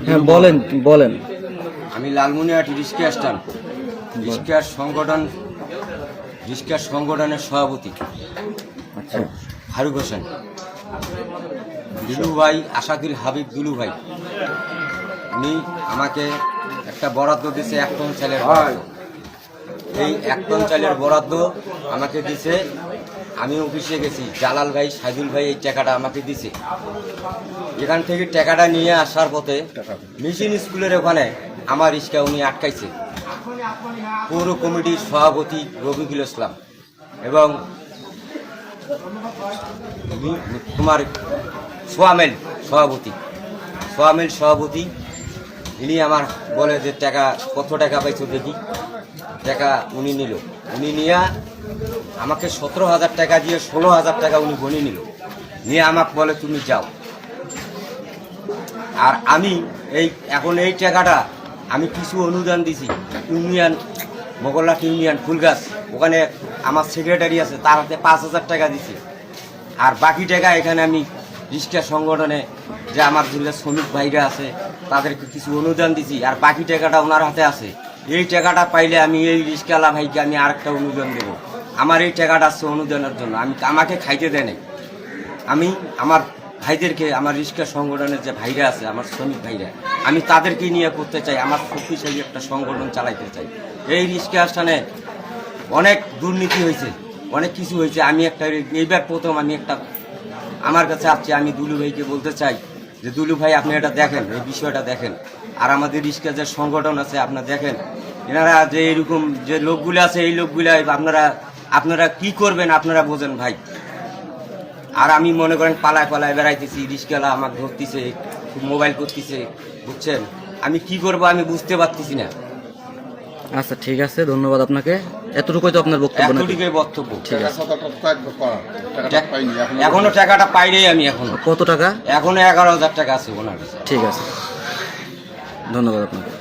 হ্যাঁ, বলেন বলেন। আমি লালমনিরহাট রিস্কার সংগঠনের সভাপতি আচ্ছা, ফারুক হোসেন। দুলু ভাই, আশাদুল হাবিব দুলু ভাই, উনি আমাকে একটা বরাদ্দ দিছে 1 টন চালের বরাদ্দ। এই 1 টন চালের বরাদ্দ আমাকে দিছে। আমি অফিসে গেছি, জালাল ভাই, সাইদুল ভাই এই টাকাটা আমাকে দিছে। এখান থেকে টাকাটা নিয়ে আসার পথে মিশন স্কুলের ওখানে আমার রিস্কা উনি আটকাইছে। পৌর কমিটির সভাপতি রবিকুল ইসলাম এবং তোমার সোয়ামেল সভাপতি ইনি আমার বলে যে টাকা কত টাকা পাইছো দেখি। টাকা উনি নিয়ে আমাকে 17,000 টাকা দিয়ে 16,000 টাকা উনি গণি নিয়ে আমাকে বলে তুমি যাও। আর আমি এখন এই টাকাটা আমি কিছু অনুদান দিছি ইউনিয়ন, মোগলহাট ইউনিয়ন ফুলগাছ, ওখানে আমার সেক্রেটারি আছে, তার হাতে 5,000 টাকা দিছি। আর বাকি টাকা এখানে আমি রিস্কা সংগঠনে যে আমার জেলার শ্রমিক ভাইরা আছে তাদেরকে কিছু অনুদান দিছি। আর বাকি টাকাটা ওনার হাতে আছে। এই টাকাটা পাইলে আমি এই রিস্কাওয়ালা ভাইকে আমি আরেকটা অনুদান দেবো। আমার এই টাকাটা আছে অনুদানের জন্য, আমাকে খাইতে দেয় নাই। আমি আমার ভাইদেরকে, আমার রিস্কা সংগঠনের যে ভাইরা আছে, আমার শ্রমিক ভাইরা, আমি তাদেরকে নিয়ে করতে চাই, আমার শক্তিশালী একটা সংগঠন চালাইতে চাই। এই রিস্কা স্থানে অনেক দুর্নীতি হয়েছে, অনেক কিছু হয়েছে। আমি এইবার প্রথম আমি আমার কাছে আসছি। আমি দুলু ভাইকে বলতে চাই যে দুলু ভাই, আপনি এটা দেখেন, এই বিষয়টা দেখেন। আর আমাদের রিস্কা যে সংগঠন আছে আপনারা দেখেন, এনারা যে এরকম যে লোকগুলো আছে, এই লোকগুলা আপনারা কি করবেন আপনারা বোঝেন ভাই। আর আমি মনে করেন পালায় বেড়াইতেছি, রিস্কাওয়ালা আমাকে ধরতেছে, মোবাইল করতেছে, বুঝছেন। আমি কি করব আমি বুঝতে পারতেছি না। আচ্ছা, ঠিক আছে, ধন্যবাদ আপনাকে। এতটুকুই তো আপনার বক্তব্য নাকি? এতটুকুই বক্তব্য। ঠিক আছে। এখনো টাকাটা পাইনি আমি। কত টাকা? এখনো 11,000 টাকা আছে ওনার কাছে। ঠিক আছে, ধন্যবাদ আপনাকে।